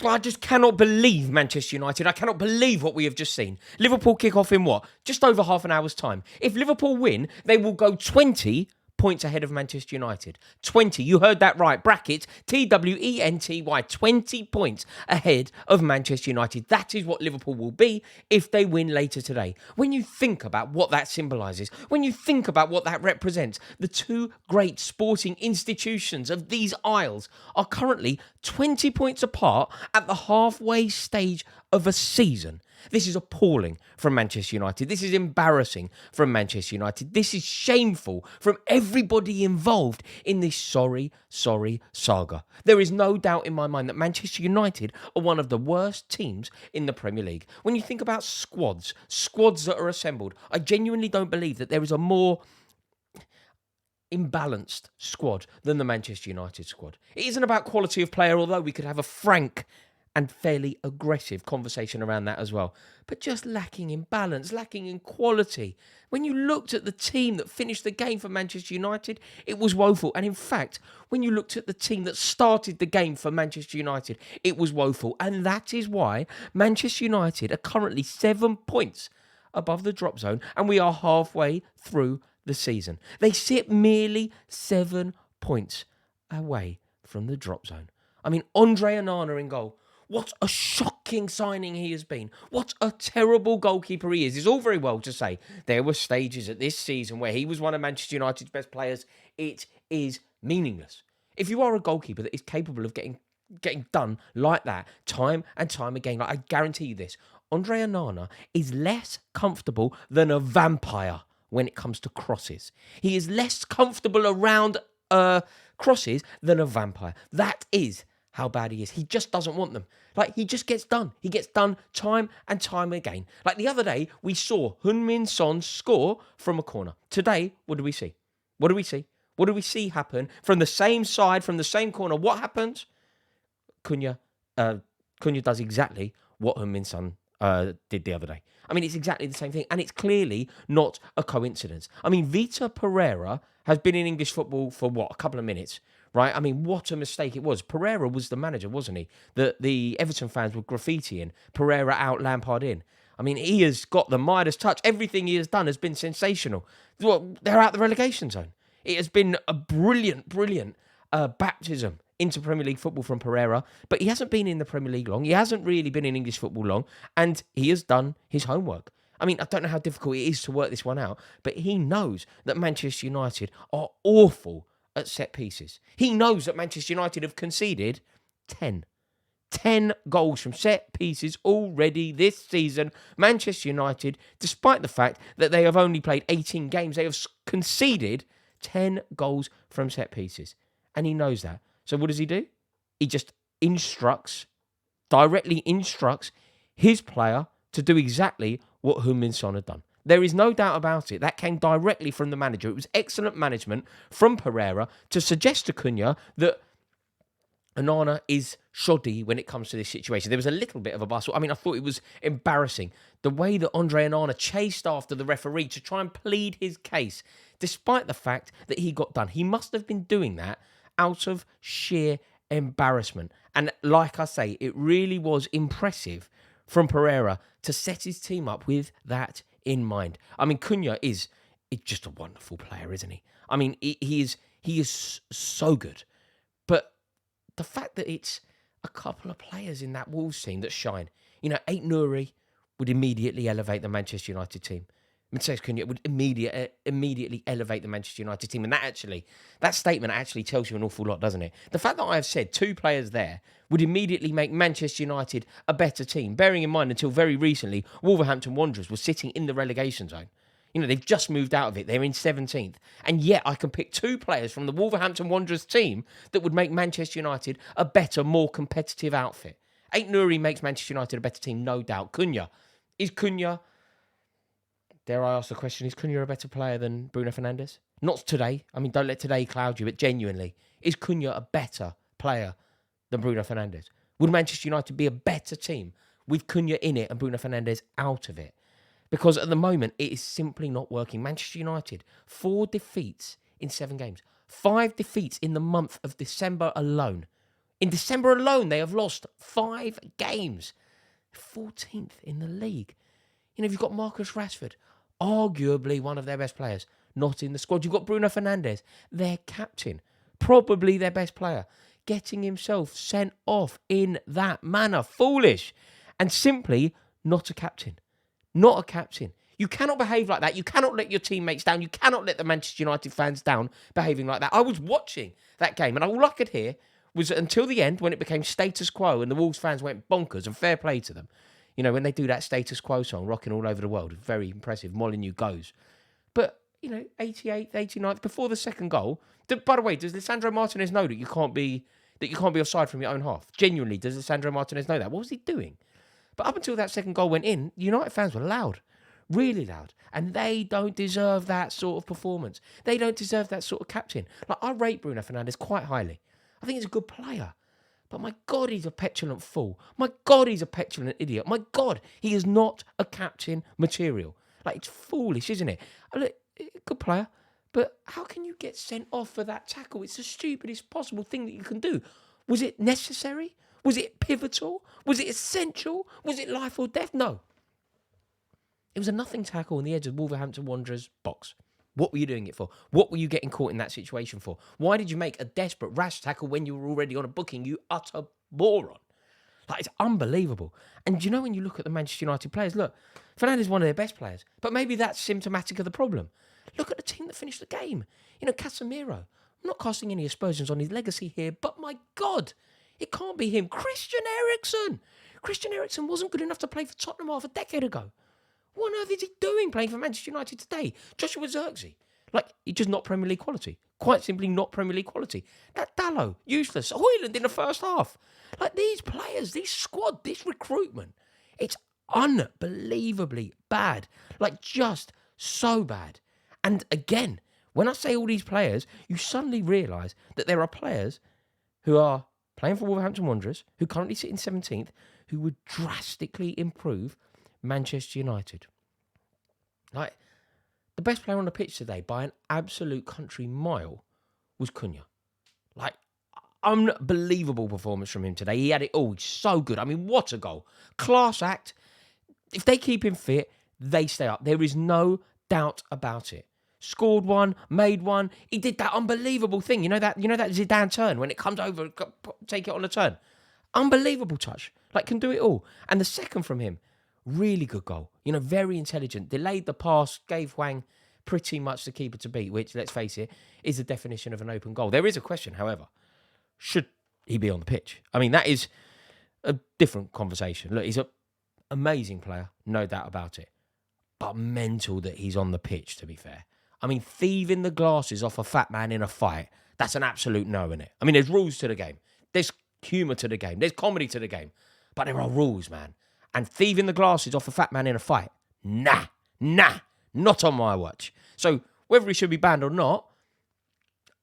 I just cannot believe Manchester United. I cannot believe what we have just seen. Liverpool kick off in what? Just over half an hour's time. If Liverpool win, they will go 20 points ahead of Manchester United. 20. You heard that right. Brackets, TWENTY. 20 points ahead of Manchester United. That is what Liverpool will be if they win later today. When you think about what that symbolises, when you think about what that represents, the two great sporting institutions of these isles are currently 20 points apart at the halfway stage of a season. This is appalling from Manchester United. This is embarrassing from Manchester United. This is shameful from everybody involved in this sorry saga. There is no doubt in my mind that Manchester United are one of the worst teams in the Premier League. When you think about squads that are assembled, I genuinely don't believe that there is a more imbalanced squad than the Manchester United squad. It isn't about quality of player, although we could have a frank and fairly aggressive conversation around that as well. But just lacking in balance, lacking in quality. When you looked at the team that finished the game for Manchester United, it was woeful. And in fact, when you looked at the team that started the game for Manchester United, it was woeful. And that is why Manchester United are currently 7 points above the drop zone, and we are halfway through the season. They sit merely 7 points away from the drop zone. I mean, Andre Onana in goal. What a shocking signing he has been. What a terrible goalkeeper he is. It's all very well to say there were stages at this season where he was one of Manchester United's best players. It is meaningless. If you are a goalkeeper that is capable of getting done like that time and time again, like I guarantee you this, Andre Onana is less comfortable than a vampire when it comes to crosses. He is less comfortable around crosses than a vampire. That is how bad he is. He just doesn't want them. Like, he just gets done. He gets done time and time again. Like the other day, we saw Heung-min Son score from a corner. Today, what do we see? What do we see? What do we see happen from the same side, from the same corner? What happens? Cunha does exactly what Heung-min Son did the other day. I mean, it's exactly the same thing, and it's clearly not a coincidence. I mean, Vitor Pereira has been in English football for, a couple of minutes, right? I mean, what a mistake it was. Pereira was the manager, wasn't he? The Everton fans were graffitiing Pereira out, Lampard in. I mean, he has got the Midas touch. Everything he has done has been sensational. They're out the relegation zone. It has been a brilliant baptism into Premier League football from Pereira, but he hasn't been in the Premier League long. He hasn't really been in English football long, and he has done his homework. I mean, I don't know how difficult it is to work this one out, but he knows that Manchester United are awful at set pieces. He knows that Manchester United have conceded 10 goals from set pieces already this season. Manchester United, despite the fact that they have only played 18 games, they have conceded 10 goals from set pieces. And he knows that. So what does he do? He just directly instructs his player to do exactly what Heung-min Son had done. There is no doubt about it. That came directly from the manager. It was excellent management from Pereira to suggest to Cunha that Onana is shoddy when it comes to this situation. There was a little bit of a bustle. I mean, I thought it was embarrassing. The way that Andre Onana chased after the referee to try and plead his case, despite the fact that he got done. He must have been doing that out of sheer embarrassment. And like I say, it really was impressive from Pereira to set his team up with that in mind. I mean, Cunha is just a wonderful player, isn't he? I mean, he is so good. But the fact that it's a couple of players in that Wolves team that shine. You know, Aït-Nouri would immediately elevate the Manchester United team. Matheus Cunha would immediately elevate the Manchester United team. And that statement actually tells you an awful lot, doesn't it? The fact that I have said two players there would immediately make Manchester United a better team, bearing in mind until very recently, Wolverhampton Wanderers were sitting in the relegation zone. You know, they've just moved out of it. They're in 17th. And yet I can pick two players from the Wolverhampton Wanderers team that would make Manchester United a better, more competitive outfit. Aït-Nouri makes Manchester United a better team, no doubt. Is Cunha... Dare I ask the question, is Cunha a better player than Bruno Fernandes? Not today. I mean, don't let today cloud you, but genuinely, is Cunha a better player than Bruno Fernandes? Would Manchester United be a better team with Cunha in it and Bruno Fernandes out of it? Because at the moment, it is simply not working. Manchester United, 4 defeats in 7 games. 5 defeats in the month of December alone. In December alone, they have lost 5 games. 14th in the league. You know, you've got Marcus Rashford, arguably one of their best players, not in the squad. You've got Bruno Fernandes, their captain, probably their best player, getting himself sent off in that manner. Foolish. And simply not a captain. Not a captain. You cannot behave like that. You cannot let your teammates down. You cannot let the Manchester United fans down behaving like that. I was watching that game, and all I could hear was until the end when it became status quo and the Wolves fans went bonkers, and fair play to them. You know, when they do that status quo song, rocking all over the world, very impressive. Molyneux goes. But, you know, 88th, 89th, before the second goal. By the way, does Lisandro Martinez know that you can't be offside from your own half? Genuinely, does Lisandro Martinez know that? What was he doing? But up until that second goal went in, United fans were loud. Really loud. And they don't deserve that sort of performance. They don't deserve that sort of captain. Like, I rate Bruno Fernandes quite highly. I think he's a good player. But my God, he's a petulant fool. My God, he's a petulant idiot. My God, he is not a captain material. Like, it's foolish, isn't it? Good player. But how can you get sent off for that tackle? It's the stupidest possible thing that you can do. Was it necessary? Was it pivotal? Was it essential? Was it life or death? No. It was a nothing tackle on the edge of Wolverhampton Wanderers' box. What were you doing it for? What were you getting caught in that situation for? Why did you make a desperate, rash tackle when you were already on a booking, you utter moron? Like, it's unbelievable. And you know, when you look at the Manchester United players, look, Fernandes is one of their best players, but maybe that's symptomatic of the problem. Look at the team that finished the game. You know, Casemiro. I'm not casting any aspersions on his legacy here, but my God, it can't be him. Christian Eriksen. Christian Eriksen wasn't good enough to play for Tottenham half a decade ago. What on earth is he doing playing for Manchester United today? Joshua Zirkzee. Like, he's just not Premier League quality. Quite simply not Premier League quality. That Dalot, useless. Højlund in the first half. Like, these players, this squad, this recruitment, it's unbelievably bad. Like, just so bad. And again, when I say all these players, you suddenly realise that there are players who are playing for Wolverhampton Wanderers, who currently sit in 17th, who would drastically improve Manchester United. Like, the best player on the pitch today by an absolute country mile was Cunha. Like, unbelievable performance from him today. He had it all. He's so good. I mean, what a goal. Class act. If they keep him fit, they stay up. There is no doubt about it. Scored one, made one. He did that unbelievable thing. You know that Zidane turn when it comes over, take it on a turn. Unbelievable touch. Like, can do it all. And the second from him, really good goal. You know, very intelligent. Delayed the pass, gave Hwang pretty much the keeper to beat, which, let's face it, is the definition of an open goal. There is a question, however. Should he be on the pitch? I mean, that is a different conversation. Look, he's an amazing player, no doubt about it. But mental that he's on the pitch, to be fair. I mean, thieving the glasses off a fat man in a fight, that's an absolute no, innit? I mean, there's rules to the game. There's humour to the game. There's comedy to the game. But there are rules, man. And thieving the glasses off a fat man in a fight, nah, not on my watch. So whether he should be banned or not,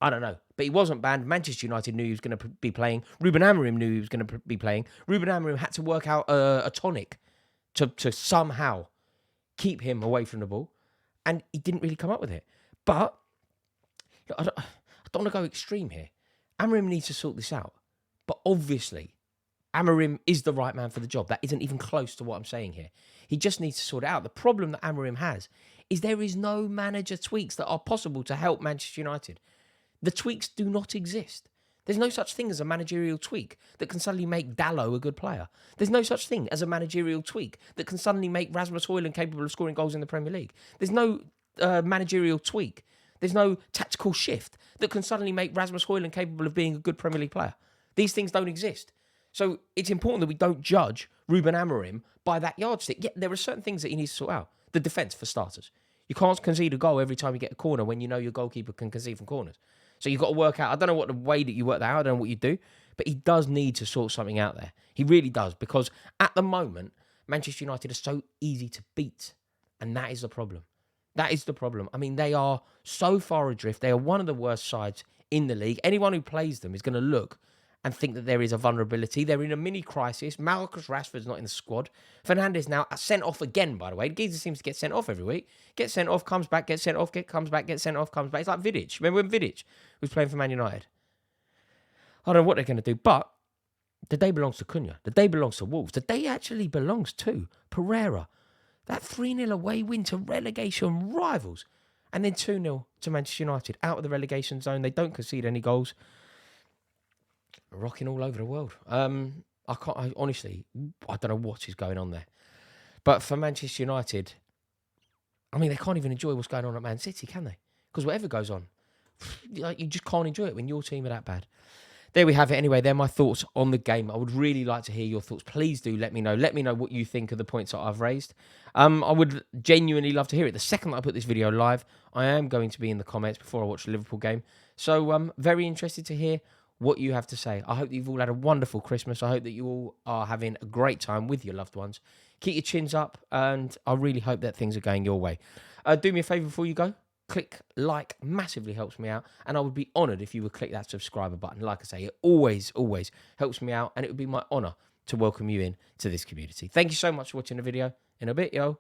I don't know. But he wasn't banned. Manchester United knew he was going to be playing. Ruben Amorim knew he was going to be playing. Ruben Amorim had to work out a tonic to somehow keep him away from the ball. And he didn't really come up with it. But I don't want to go extreme here. Amorim needs to sort this out. But obviously, Amorim is the right man for the job. That isn't even close to what I'm saying here. He just needs to sort it out. The problem that Amorim has is there is no manager tweaks that are possible to help Manchester United. The tweaks do not exist. There's no such thing as a managerial tweak that can suddenly make Dalot a good player. There's no such thing as a managerial tweak that can suddenly make Rasmus Højlund capable of scoring goals in the Premier League. There's no managerial tweak. There's no tactical shift that can suddenly make Rasmus Højlund capable of being a good Premier League player. These things don't exist. So it's important that we don't judge Ruben Amorim by that yardstick. Yeah, there are certain things that he needs to sort out. The defence, for starters. You can't concede a goal every time you get a corner when you know your goalkeeper can concede from corners. So you've got to work out, I don't know what the way that you work that out, I don't know what you do, but he does need to sort something out there. He really does, because at the moment, Manchester United are so easy to beat, and that is the problem. That is the problem. I mean, they are so far adrift. They are one of the worst sides in the league. Anyone who plays them is going to look and think that there is a vulnerability. They're in a mini crisis. Marcus Rashford's not in the squad. Fernandes now sent off again, by the way. The geezer seems to get sent off every week. Gets sent off, comes back, gets sent off, comes back, gets sent off, comes back. It's like Vidic. Remember when Vidic was playing for Man United? I don't know what they're going to do, but The day belongs to Cunha. The day belongs to Wolves. The day actually belongs to Pereira. That 3-0 away win to relegation rivals. And then 2-0 to Manchester United. Out of the relegation zone. They don't concede any goals. Rocking all over the world. Honestly, I don't know what is going on there. But for Manchester United, I mean, they can't even enjoy what's going on at Man City, can they? Because whatever goes on, you just can't enjoy it when your team are that bad. There we have it. Anyway, they're my thoughts on the game. I would really like to hear your thoughts. Please do let me know. Let me know what you think of the points that I've raised. I would genuinely love to hear it. The second that I put this video live, I am going to be in the comments before I watch the Liverpool game. So I'm very interested to hear what you have to say. I hope that you've all had a wonderful Christmas. I hope that you all are having a great time with your loved ones. Keep your chins up, and I really hope that things are going your way. Do me a favour before you go. Click like, massively helps me out, and I would be honoured if you would click that subscriber button. Like I say, it always helps me out, and it would be my honour to welcome you in to this community. Thank you so much for watching the video. In a bit, yo.